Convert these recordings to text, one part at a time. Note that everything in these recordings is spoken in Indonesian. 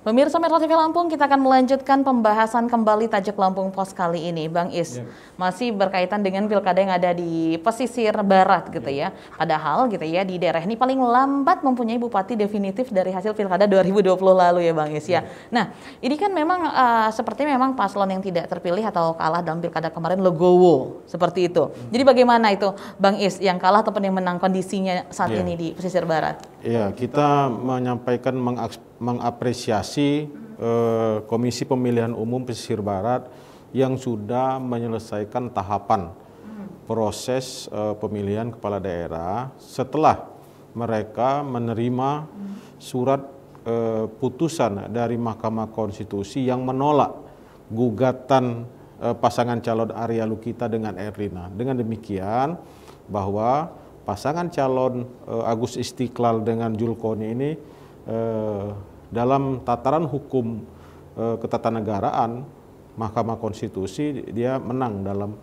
Pemirsa Metro TV Lampung, kita akan melanjutkan pembahasan kembali tajuk Lampung Pos kali ini. Bang Is, masih berkaitan dengan pilkada yang ada di pesisir barat gitu ya. Padahal gitu ya, di daerah ini paling lambat mempunyai bupati definitif dari hasil pilkada 2020 lalu ya Bang Is ya. Nah, ini kan memang seperti memang paslon yang tidak terpilih atau kalah dalam pilkada kemarin legowo, seperti itu. Jadi bagaimana itu Bang Is, yang kalah ataupun yang menang kondisinya saat ini di pesisir barat? Ya, kita menyampaikan mengapresiasi Komisi Pemilihan Umum Pesisir Barat yang sudah menyelesaikan tahapan proses pemilihan kepala daerah setelah mereka menerima surat putusan dari Mahkamah Konstitusi yang menolak gugatan pasangan calon Arya Lukita dengan Erlina. Dengan demikian bahwa pasangan calon Agus Istiqlal dengan Julkoni ini dalam tataran hukum ketatanegaraan Mahkamah Konstitusi dia menang dalam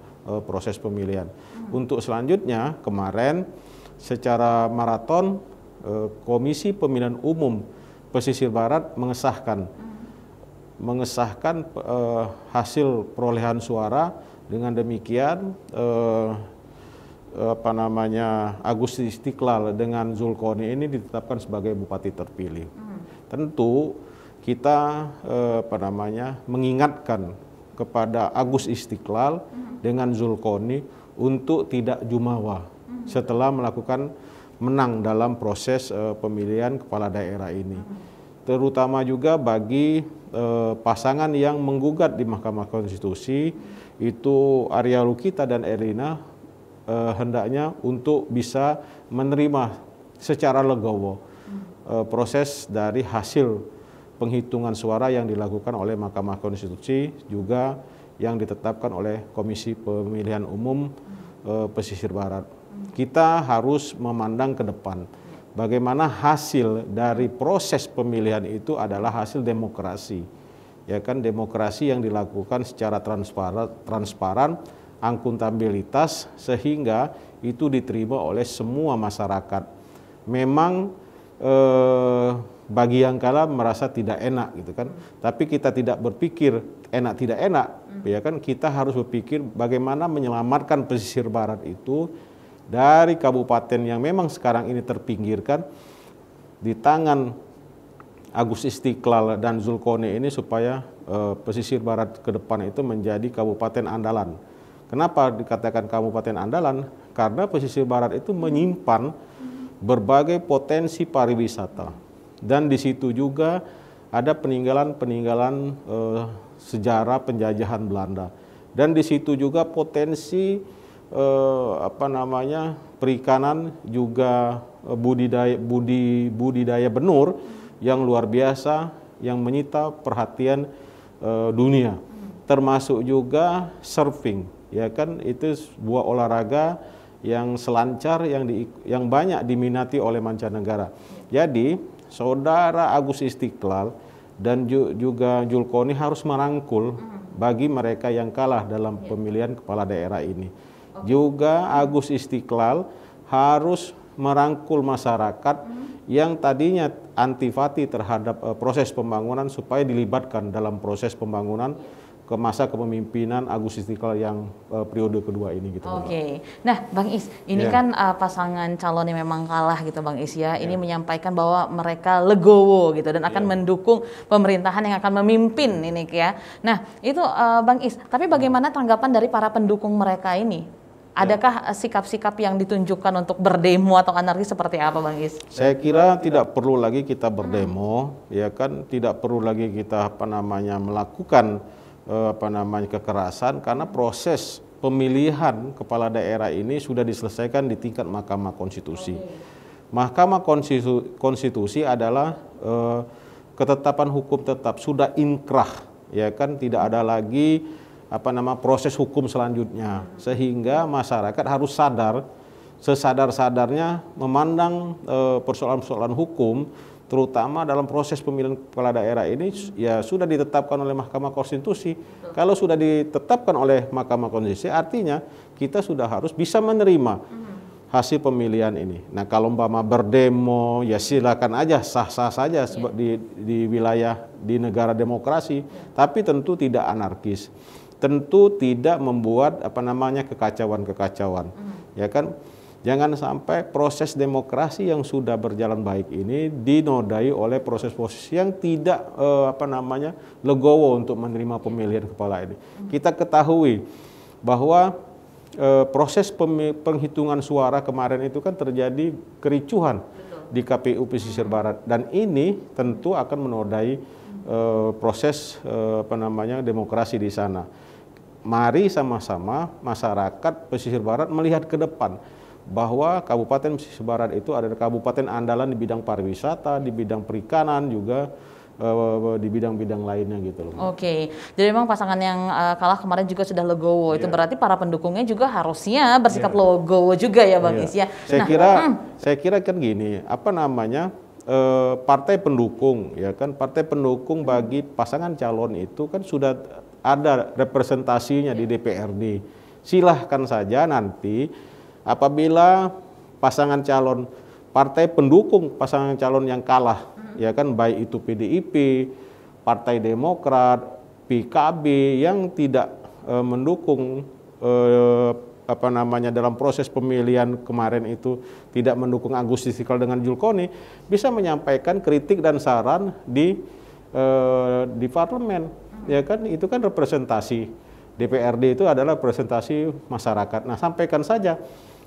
proses pemilihan. Untuk selanjutnya kemarin secara maraton Komisi Pemilihan Umum Pesisir Barat mengesahkan hasil perolehan suara. Dengan demikian Agus Istiqlal dengan Julkoni ini ditetapkan sebagai bupati terpilih. Tentu kita mengingatkan kepada Agus Istiqlal dengan Julkoni untuk tidak jumawa setelah melakukan menang dalam proses pemilihan kepala daerah ini. Terutama juga bagi pasangan yang menggugat di Mahkamah Konstitusi itu Arya Lukita dan Erlina, hendaknya untuk bisa menerima secara legowo proses dari hasil penghitungan suara yang dilakukan oleh Mahkamah Konstitusi juga yang ditetapkan oleh Komisi Pemilihan Umum Pesisir Barat. Kita harus memandang ke depan bagaimana hasil dari proses pemilihan itu adalah hasil demokrasi. Ya kan, demokrasi yang dilakukan secara transparan, akuntabilitas, sehingga itu diterima oleh semua masyarakat. Memang bagi yang kalah merasa tidak enak gitu kan, tapi kita tidak berpikir enak tidak enak, ya kan, kita harus berpikir bagaimana menyelamatkan pesisir barat itu dari kabupaten yang memang sekarang ini terpinggirkan di tangan Agus Istiqlal dan Julkoni ini, supaya pesisir barat ke depan itu menjadi kabupaten andalan. Kenapa dikatakan kabupaten andalan? Karena pesisir barat itu menyimpan berbagai potensi pariwisata, dan di situ juga ada peninggalan-peninggalan sejarah penjajahan Belanda, dan di situ juga potensi perikanan juga budidaya benur yang luar biasa yang menyita perhatian dunia, termasuk juga surfing. Ya kan, itu sebuah olahraga yang selancar yang banyak diminati oleh mancanegara. Jadi saudara Agus Istiqlal dan juga Julkoni harus merangkul bagi mereka yang kalah dalam pemilihan kepala daerah ini. Juga Agus Istiqlal harus merangkul masyarakat yang tadinya antipati terhadap proses pembangunan supaya dilibatkan dalam proses pembangunan ke masa kepemimpinan Agus Istiqlal yang periode kedua ini gitu. Oke. Nah, Bang Is, ini kan pasangan calon yang memang kalah gitu Bang Is ya. Ini menyampaikan bahwa mereka legowo gitu dan akan mendukung pemerintahan yang akan memimpin ini ya. Nah, itu Bang Is, tapi bagaimana tanggapan dari para pendukung mereka ini? Adakah sikap-sikap yang ditunjukkan untuk berdemo atau anarkis seperti apa Bang Is? Saya kira tidak perlu lagi kita berdemo, ya kan, tidak perlu lagi kita melakukan kekerasan, karena proses pemilihan kepala daerah ini sudah diselesaikan di tingkat Mahkamah Konstitusi. Mahkamah Konstitusi adalah ketetapan hukum tetap, sudah inkrah, ya kan, tidak ada lagi proses hukum selanjutnya, sehingga masyarakat harus sadar, sesadar-sadarnya memandang persoalan-persoalan hukum, terutama dalam proses pemilihan kepala daerah ini ya sudah ditetapkan oleh Mahkamah Konstitusi. Kalau sudah ditetapkan oleh Mahkamah Konstitusi, artinya kita sudah harus bisa menerima hasil pemilihan ini. Nah, kalau umpama berdemo, ya silakan aja, sah-sah saja di wilayah, di negara demokrasi, tapi tentu tidak anarkis, tentu tidak membuat kekacauan-kekacauan, ya kan? Jangan sampai proses demokrasi yang sudah berjalan baik ini dinodai oleh proses-proses yang tidak legowo untuk menerima pemilihan kepala ini. Kita ketahui bahwa proses penghitungan suara kemarin itu kan terjadi kericuhan di KPU Pesisir Barat, dan ini tentu akan menodai proses demokrasi di sana. Mari sama-sama masyarakat Pesisir Barat melihat ke depan bahwa Kabupaten Pesisir Barat itu adalah kabupaten andalan di bidang pariwisata, di bidang perikanan, juga di bidang-bidang lainnya gitu loh. Oke, jadi memang pasangan yang kalah kemarin juga sudah legowo. Itu berarti para pendukungnya juga harusnya bersikap legowo juga ya Bang Is ya. Saya kira kan gini, partai pendukung ya kan, partai pendukung bagi pasangan calon itu kan sudah ada representasinya di DPRD. Silahkan saja nanti apabila pasangan calon, partai pendukung pasangan calon yang kalah, ya kan, baik itu PDIP, Partai Demokrat, PKB yang tidak mendukung dalam proses pemilihan kemarin itu, tidak mendukung Agus Istiqlal dengan Zulkoni, bisa menyampaikan kritik dan saran di parlemen, ya kan? Itu kan representasi. DPRD itu adalah representasi masyarakat. Nah, sampaikan saja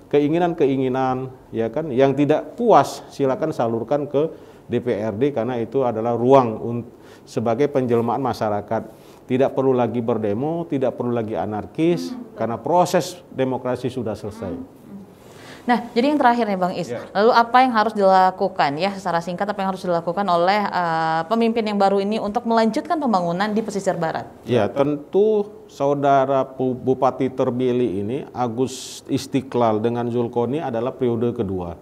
keinginan-keinginan, ya kan, yang tidak puas silakan salurkan ke DPRD, karena itu adalah ruang sebagai penjelmaan masyarakat. Tidak perlu lagi berdemo, tidak perlu lagi anarkis, karena proses demokrasi sudah selesai. Nah, jadi yang terakhir nih Bang Is, lalu apa yang harus dilakukan ya, secara singkat apa yang harus dilakukan oleh pemimpin yang baru ini untuk melanjutkan pembangunan di Pesisir Barat? Ya, tentu saudara Bupati terpilih ini, Agus Istiqlal dengan Zulkoni adalah periode kedua.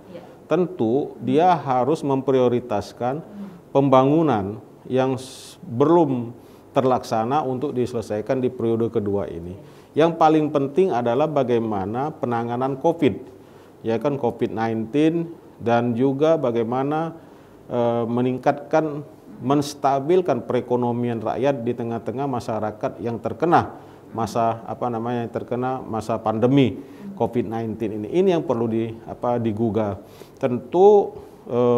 Tentu dia harus memprioritaskan pembangunan yang belum terlaksana untuk diselesaikan di periode kedua ini. Yang paling penting adalah bagaimana penanganan COVID, ya kan, COVID-19, dan juga bagaimana meningkatkan, menstabilkan perekonomian rakyat di tengah-tengah masyarakat yang terkena masa pandemi COVID-19 ini. Ini yang perlu digugah. Tentu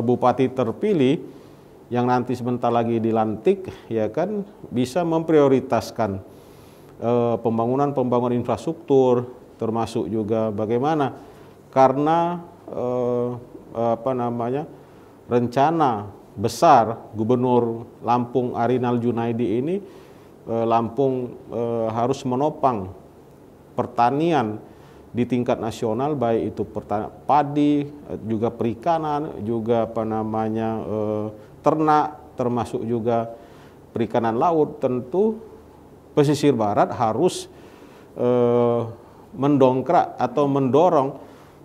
Bupati terpilih yang nanti sebentar lagi dilantik, ya kan, bisa memprioritaskan pembangunan infrastruktur, termasuk juga bagaimana, karena rencana besar Gubernur Lampung Arinal Junaidi ini, Lampung harus menopang pertanian di tingkat nasional, baik itu padi, juga perikanan, juga ternak, termasuk juga perikanan laut. Tentu Pesisir Barat harus mendongkrak atau mendorong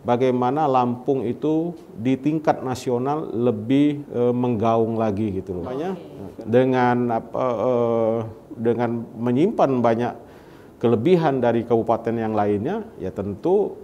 bagaimana Lampung itu di tingkat nasional lebih menggaung lagi gitu loh. Dengan menyimpan banyak kelebihan dari kabupaten yang lainnya, ya tentu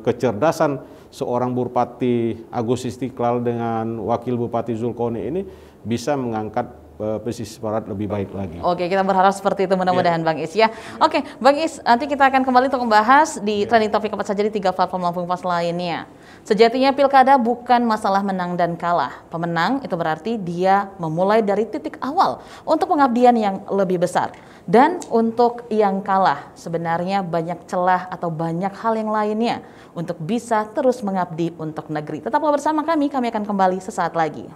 kecerdasan seorang Bupati Agus Istiqlal dengan Wakil Bupati Zulkoni ini bisa mengangkat Pesisir Barat lebih baik lagi. Oke, kita berharap seperti itu, mudah-mudahan Bang Is ya. Oke, Bang Is, nanti kita akan kembali untuk membahas di trending topik apa saja di 3 platform Lampung Pos lainnya. Sejatinya pilkada bukan masalah menang dan kalah. Pemenang itu berarti dia memulai dari titik awal untuk pengabdian yang lebih besar. Dan untuk yang kalah, sebenarnya banyak celah atau banyak hal yang lainnya untuk bisa terus mengabdi untuk negeri. Tetaplah bersama kami akan kembali sesaat lagi.